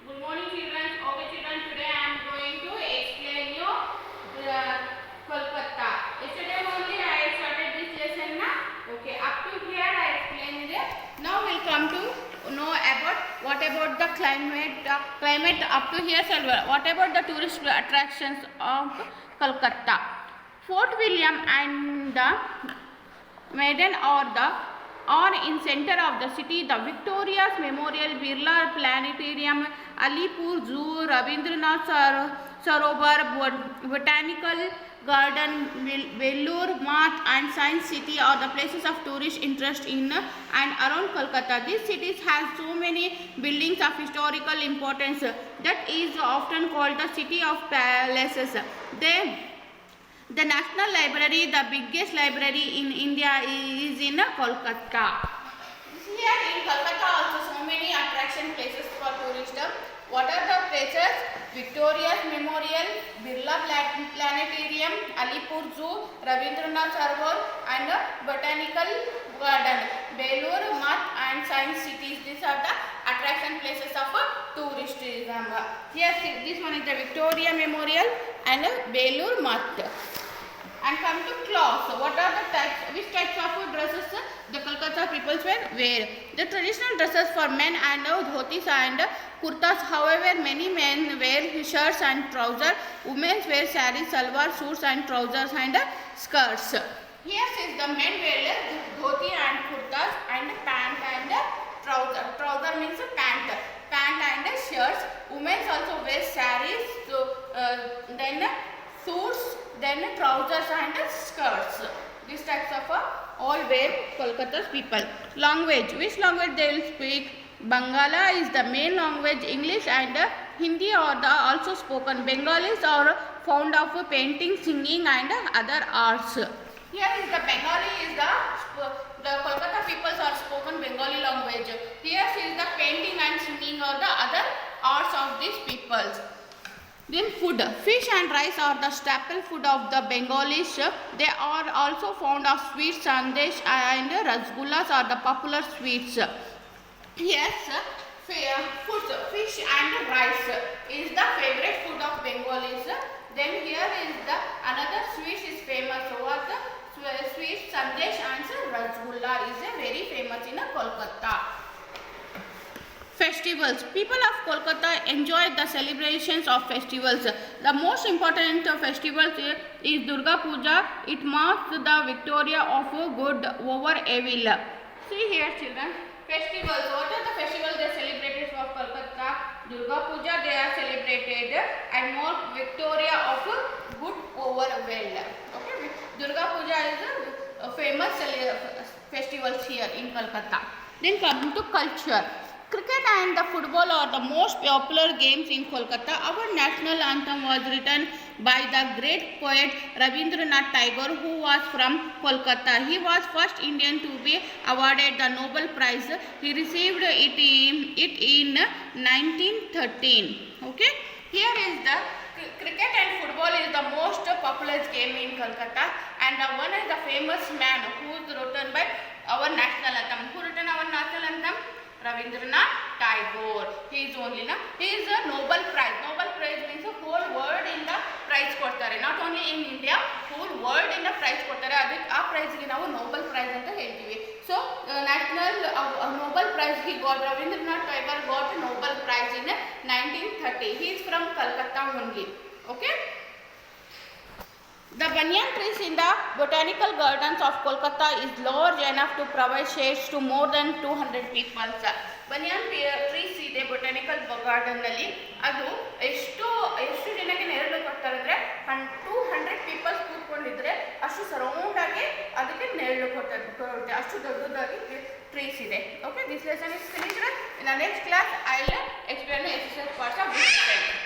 Good morning children. Okay children, today I am going to explain you the Kolkata. Yesterday only I started this lesson na. Okay, up to here I explained it. Now we'll come to know about what about the climate up to here. What about the tourist attractions of Kolkata? Fort William and the Maiden are in center of the city. The Victoria's Memorial, Birla Planetarium, Alipur Zoo, Rabindranath Sarovar, Botanical Garden, Vellore Math and Science City are the places of tourist interest in and around Kolkata. These cities have so many buildings of historical importance that is often called the city of palaces. The National Library, the biggest library in India, is in Kolkata. Here in Kolkata also so many attraction places for tourism. What are the places? Victoria's Memorial, Birla Planetarium, Alipur Zoo, Rabindranath Sarovar and Botanical Garden, Vellore Math and Science Cities. These are the attraction places of tourism. Here this one is the Victoria Memorial and Vellore Math. And come to clothes. What are the types? Which types of dresses the Kolkata people wear? The traditional dresses for men and dhotis and kurtas. However, many men wear shirts and trousers. Women wear saris, salwar suits and trousers and skirts. Here is the men wear dhoti and kurtas and pant and trouser. Trouser means pant. Pant and shirts. Women also wear saris. Then suits, then trousers and skirts. These types of all wear Kolkata's people. Language. Which language they will speak? Bangala is the main language. English and Hindi are also spoken. Bengalis are fond of painting, singing and other arts. Here is the Bengali is the Kolkata peoples are spoken Bengali language. Here is the painting and singing are the other arts of these peoples. Then food. Fish and rice are the staple food of the Bengalis. They are also fond of sweets, sandesh and rasgullas are the popular sweets. Yes, fish and rice is the favorite food of Bengalis. Then here is the another sweet is famous. What the sweet sandesh and rasgulla is very famous in Kolkata. Festivals. People of Kolkata enjoy the celebrations of festivals. The most important festival is Durga Puja. It marks the victory of good over evil. See here children. Festivals. What are the festivals they celebrated for Kolkata? Durga Puja they are celebrated and more victory of good over evil. Okay. Durga Puja is a famous festival here in Kolkata. Then come to culture. Cricket and the football are the most popular games in Kolkata. Our national anthem was written by the great poet Rabindranath Tagore, who was from Kolkata. He was first Indian to be awarded the Nobel Prize. He received it in 1913. Okay. Here is the cricket and football is the most popular game in Kolkata, and one is the famous man who is written by our national anthem. Who written our national anthem? Rabindranath Tagore. He is only he is a Nobel Prize. Nobel Prize means whole world in the prize ಕೊಡ್ತಾರೆ. Not only in India, whole world in the prize ಕೊಡ್ತಾರೆ. ಅದಕ್ಕೆ ಆ price ಗೆ ನಾವು Nobel Prize ಅಂತ ಹೇಳ್ತೀವಿ. So national Nobel Prize he got. Rabindranath Tagore got Nobel Prize in 1930. He is from Calcutta only. Okay. The banyan trees in the botanical gardens of Kolkata is large enough to provide shades to more than 200 people. Banyan trees ಇದೆ botanical garden ನಲ್ಲಿ ಅದು ಎಷ್ಟು ಜನಕ್ಕೆ ನೆರಳು ಕೊಡ್ತಾರೆ ಅಂದ್ರೆ 200 people's ಕೂತ್ಕೊಂಡಿದ್ರೆ ಅಷ್ಟು surround ಆಗಿ ಅದಕ್ಕೆ ನೆರಳು ಕೊಡುತ್ತೆ. ಅಷ್ಟು ದೊಡ್ಡದಾಗಿ ಟ್ರೀಸ್ ಇದೆ. Okay, this lesson is finished. In the next class I will explain the exercise parts of this lesson.